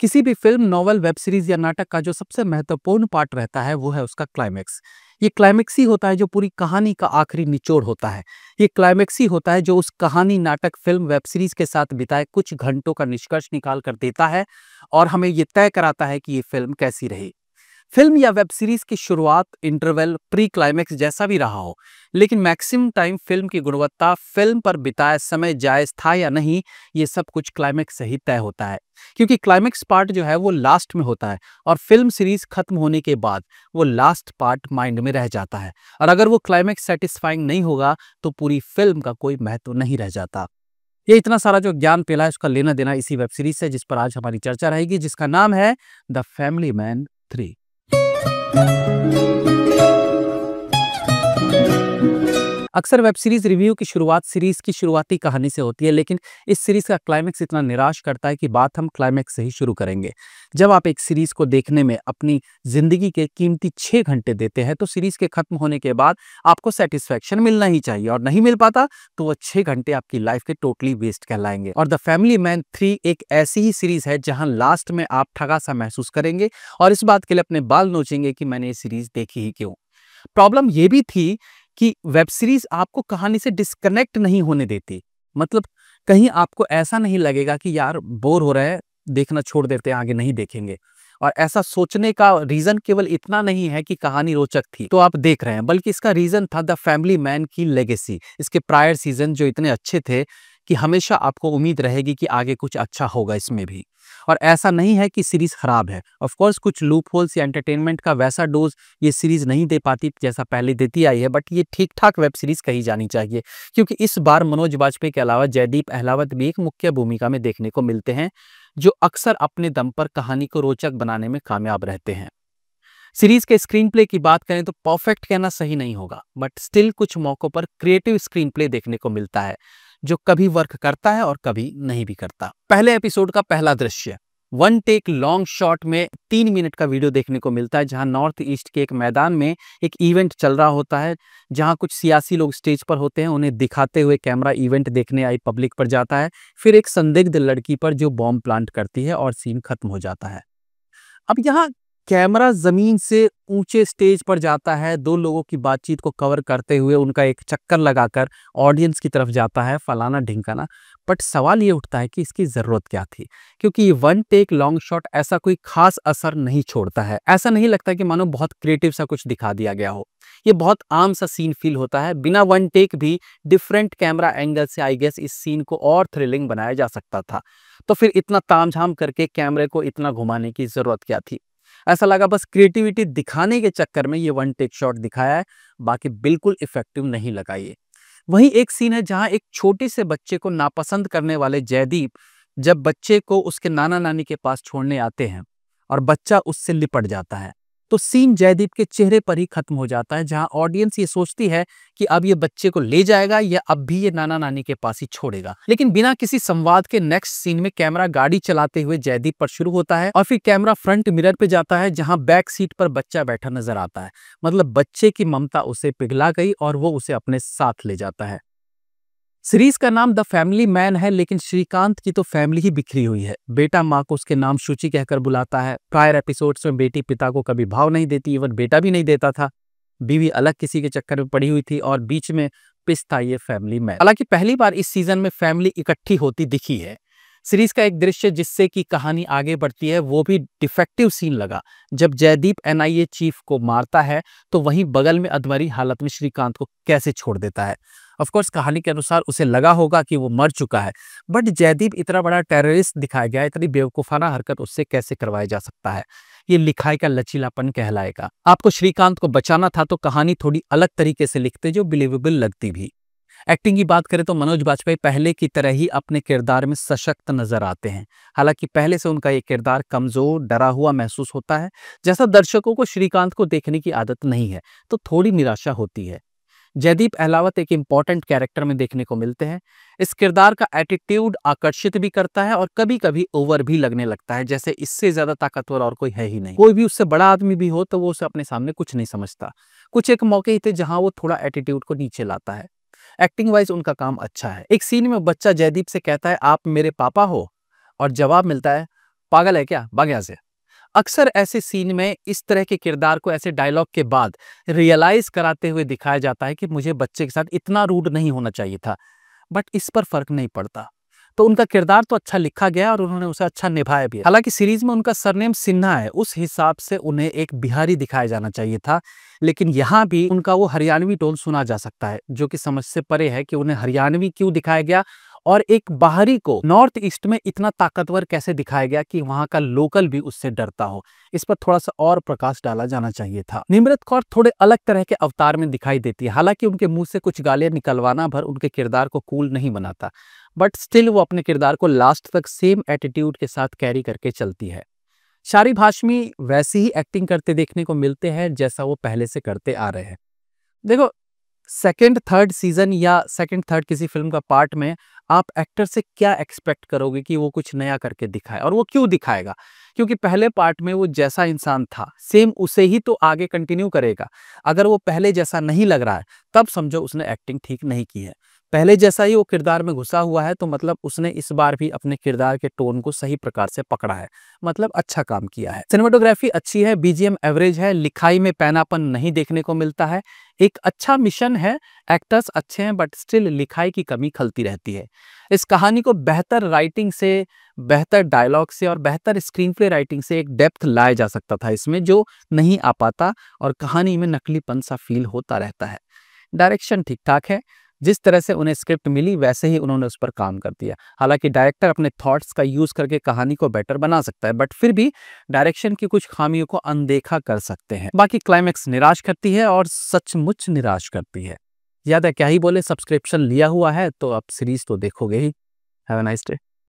किसी भी film, novel, web series या नाटक का जो सबसे महत्वपूर्ण पार्ट रहता है वो है उसका क्लाइमेक्स। ये क्लाइमेक्स ही होता है जो पूरी कहानी का आखिरी निचोड़ होता है। ये क्लाइमेक्स ही होता है जो उस कहानी, नाटक, फिल्म, वेब सीरीज के साथ बिताए कुछ घंटों का निष्कर्ष निकाल कर देता है और हमें ये तय कराता है कि ये फिल्म कैसी रही। फिल्म या वेब सीरीज की शुरुआत, इंटरवल, प्री क्लाइमेक्स जैसा भी रहा हो, लेकिन मैक्सिमम टाइम फिल्म की गुणवत्ता, फिल्म पर बिताया समय जायज था या नहीं, ये सब कुछ क्लाइमेक्स से ही तय होता है। क्योंकि क्लाइमेक्स पार्ट जो है वो लास्ट में होता है और फिल्म सीरीज खत्म होने के बाद वो लास्ट पार्ट माइंड में रह जाता है। और अगर वो क्लाइमेक्स सेटिस्फाइंग नहीं होगा तो पूरी फिल्म का कोई महत्व नहीं रह जाता। ये इतना सारा जो ज्ञान पेला है उसका लेना देना इसी वेब सीरीज से, जिस पर आज हमारी चर्चा रहेगी, जिसका नाम है द फैमिली मैन 3। अक्सर वेब सीरीज रिव्यू की शुरुआत सीरीज की शुरुआती कहानी से होती है, लेकिन इस सीरीज का क्लाइमेक्स इतना निराश करता है कि बात हम क्लाइमेक्स से ही शुरू करेंगे। जब आप एक सीरीज को देखने में अपनी जिंदगी के कीमती 6 घंटे देते हैं तो सीरीज के खत्म होने के बाद आपको सेटिस्फेक्शन मिलना ही चाहिए, और नहीं मिल पाता तो वो 6 घंटे आपकी लाइफ के टोटली वेस्ट कहलाएंगे। और द फैमिली मैन 3 एक ऐसी ही सीरीज है जहां लास्ट में आप ठगा सा महसूस करेंगे और इस बात के लिए अपने बाल नोचेंगे कि मैंने ये सीरीज देखी ही क्यों। प्रॉब्लम ये भी थी कि वेब सीरीज आपको कहानी से डिस्कनेक्ट नहीं होने देती। मतलब कहीं आपको ऐसा नहीं लगेगा कि यार बोर हो रहा है, देखना छोड़ देते हैं, आगे नहीं देखेंगे। और ऐसा सोचने का रीजन केवल इतना नहीं है कि कहानी रोचक थी तो आप देख रहे हैं, बल्कि इसका रीजन था द फैमिली मैन की लेगेसी। इसके प्रायर सीजन जो इतने अच्छे थे कि हमेशा आपको उम्मीद रहेगी कि आगे कुछ अच्छा होगा इसमें भी। और ऐसा नहीं है कि सीरीज खराब है। ऑफ कोर्स कुछ लूप होल्स या एंटरटेनमेंट का वैसा डोज ये सीरीज नहीं दे पाती जैसा पहले देती आई है, बट ये ठीक ठाक वेब सीरीज कही जानी चाहिए, क्योंकि इस बार मनोज बाजपेयी के अलावा जयदीप अहलावत भी एक मुख्य भूमिका में देखने को मिलते हैं, जो अक्सर अपने दम पर कहानी को रोचक बनाने में कामयाब रहते हैं। सीरीज के स्क्रीन प्ले की बात करें तो परफेक्ट कहना सही नहीं होगा, बट स्टिल कुछ मौकों पर क्रिएटिव स्क्रीन प्ले देखने को मिलता है जो कभी वर्क करता है और कभी नहीं भी करता। पहले एपिसोड का पहला दृश्य, वन टेक लॉन्ग शॉट में 3 मिनट का वीडियो देखने को मिलता है, जहां नॉर्थ ईस्ट के एक मैदान में एक इवेंट चल रहा होता है, जहां कुछ सियासी लोग स्टेज पर होते हैं। उन्हें दिखाते हुए कैमरा इवेंट देखने आई पब्लिक पर जाता है, फिर एक संदिग्ध लड़की पर जो बॉम्ब प्लांट करती है और सीन खत्म हो जाता है। अब यहाँ कैमरा जमीन से ऊंचे स्टेज पर जाता है, 2 लोगों की बातचीत को कवर करते हुए उनका एक चक्कर लगाकर ऑडियंस की तरफ जाता है, फलाना ढिंकाना। बट सवाल ये उठता है कि इसकी जरूरत क्या थी, क्योंकि ये वन टेक लॉन्ग शॉट ऐसा कोई खास असर नहीं छोड़ता है। ऐसा नहीं लगता कि मानो बहुत क्रिएटिव सा कुछ दिखा दिया गया हो। ये बहुत आम सा सीन फील होता है। बिना वन टेक भी डिफरेंट कैमरा एंगल से आई गेस इस सीन को और थ्रिलिंग बनाया जा सकता था। तो फिर इतना तामझाम करके कैमरे को इतना घुमाने की जरूरत क्या थी? ऐसा लगा बस क्रिएटिविटी दिखाने के चक्कर में ये वन टेक शॉट दिखाया है, बाकी बिल्कुल इफेक्टिव नहीं लगा ये। वहीं एक सीन है जहां एक छोटे से बच्चे को नापसंद करने वाले जयदीप जब बच्चे को उसके नाना नानी के पास छोड़ने आते हैं और बच्चा उससे लिपट जाता है, तो सीन जयदीप के चेहरे पर ही खत्म हो जाता है, जहां ऑडियंस ये सोचती है कि अब ये बच्चे को ले जाएगा या अब भी ये नाना नानी के पास ही छोड़ेगा। लेकिन बिना किसी संवाद के नेक्स्ट सीन में कैमरा गाड़ी चलाते हुए जयदीप पर शुरू होता है और फिर कैमरा फ्रंट मिरर पे जाता है, जहां बैक सीट पर बच्चा बैठा नजर आता है। मतलब बच्चे की ममता उसे पिघला गई और वो उसे अपने साथ ले जाता है। सीरीज का नाम द फैमिली मैन है, लेकिन श्रीकांत की तो फैमिली ही बिखरी हुई है। बेटा माँ को उसके नाम शुचि कहकर बुलाता है। प्रायर एपिसोड्स में बेटी पिता को कभी भाव नहीं देती, इवन बेटा भी नहीं देता था। बीवी अलग किसी के चक्कर में पड़ी हुई थी और बीच में पिस था ये फैमिली मैन। हालांकि पहली बार इस सीजन में फैमिली इकट्ठी होती दिखी है। सीरीज का एक दृश्य जिससे कि कहानी आगे बढ़ती है वो भी डिफेक्टिव सीन लगा, जब जयदीप एनआईए चीफ को मारता है तो वहीं बगल में अधमरी हालत में श्रीकांत को कैसे छोड़ देता है। ऑफकोर्स कहानी के अनुसार उसे लगा होगा कि वो मर चुका है, बट जयदीप इतना बड़ा टेररिस्ट दिखाया गया, इतनी बेवकूफाना हरकत उससे कैसे करवाया जा सकता है? ये लिखाई का लचीलापन कहलाएगा। आपको श्रीकांत को बचाना था तो कहानी थोड़ी अलग तरीके से लिखते जो बिलीवेबल लगती भी। एक्टिंग की बात करें तो मनोज बाजपेयी पहले की तरह ही अपने किरदार में सशक्त नजर आते हैं। हालांकि पहले से उनका ये किरदार कमजोर, डरा हुआ महसूस होता है, जैसा दर्शकों को श्रीकांत को देखने की आदत नहीं है, तो थोड़ी निराशा होती है। जयदीप अहलावत एक इंपॉर्टेंट कैरेक्टर में देखने को मिलते हैं। इस किरदार का एटीट्यूड आकर्षित भी करता है और कभी कभी ओवर भी लगने लगता है, जैसे इससे ज्यादा ताकतवर और कोई है ही नहीं। कोई भी उससे बड़ा आदमी भी हो तो वो उसे अपने सामने कुछ नहीं समझता। कुछ एक मौके ही थे जहां वो थोड़ा एटीट्यूड को नीचे लाता है। एक्टिंग वाइज उनका काम अच्छा है। एक सीन में बच्चा जयदीप से कहता है आप मेरे पापा हो, और जवाब मिलता है पागल है क्या, भाग यहाँ से। अक्सर ऐसे सीन में इस तरह के किरदार को ऐसे डायलॉग के बाद रियलाइज कराते हुए दिखाया जाता है कि मुझे बच्चे के साथ इतना रूड नहीं होना चाहिए था, बट इस पर फर्क नहीं पड़ता। तो उनका किरदार तो अच्छा लिखा गया और उन्होंने उसे अच्छा निभाया भी। हालांकि सीरीज में उनका सरनेम सिन्हा है, उस हिसाब से उन्हें एक बिहारी दिखाया जाना चाहिए था, लेकिन यहाँ भी उनका वो हरियाणवी टोन सुना जा सकता है, जो कि समझ से परे है कि उन्हें हरियाणवी क्यों दिखाया गया और एक बाहरी को नॉर्थ ईस्ट में इतना ताकतवर कैसे दिखाया गया कि वहां का लोकल भी उससे डरता हो। इस पर थोड़ा सा और प्रकाश डाला जाना चाहिए था। निम्रत कौर थोड़े अलग तरह के अवतार में दिखाई देती है। हालांकि उनके मुंह से कुछ गालियां निकलवाना भर उनके किरदार को कूल नहीं बनाता, बट स्टिल वो अपने किरदार को लास्ट तक सेम एटीट्यूड के साथ कैरी करके चलती है। शारिब हाशमी वैसी ही एक्टिंग करते देखने को मिलते हैं जैसा वो पहले से करते आ रहे हैं। देखो, सेकंड थर्ड सीजन या सेकंड थर्ड किसी फिल्म का पार्ट में आप एक्टर से क्या एक्सपेक्ट करोगे कि वो कुछ नया करके दिखाए, और वो क्यों दिखाएगा? क्योंकि पहले पार्ट में वो जैसा इंसान था सेम उसे ही तो आगे कंटिन्यू करेगा। अगर वो पहले जैसा नहीं लग रहा है तब समझो उसने एक्टिंग ठीक नहीं की है। पहले जैसा ही वो किरदार में घुसा हुआ है तो मतलब उसने इस बार भी अपने किरदार के टोन को सही प्रकार से पकड़ा है, मतलब अच्छा काम किया है। सिनेमेटोग्राफी अच्छी है, बीजीएम एवरेज है, लिखाई में पैनापन नहीं देखने को मिलता है। एक अच्छा मिशन है, एक्टर्स अच्छे हैं, बट स्टिल लिखाई की कमी खलती रहती है। इस कहानी को बेहतर राइटिंग से, बेहतर डायलॉग से और बेहतर स्क्रीन प्ले राइटिंग से एक डेप्थ लाया जा सकता था इसमें, जो नहीं आ पाता और कहानी में नकलीपन सा फील होता रहता है। डायरेक्शन ठीक ठाक है, जिस तरह से उन्हें स्क्रिप्ट मिली वैसे ही उन्होंने उस पर काम कर दिया। हालांकि डायरेक्टर अपने थॉट्स का यूज करके कहानी को बेटर बना सकता है, बट फिर भी डायरेक्शन की कुछ खामियों को अनदेखा कर सकते हैं। बाकी क्लाइमैक्स निराश करती है और सचमुच निराश करती है। ज्यादा क्या ही बोले, सब्सक्रिप्शन लिया हुआ है तो अब सीरीज तो देखोगे ही। Have a nice day.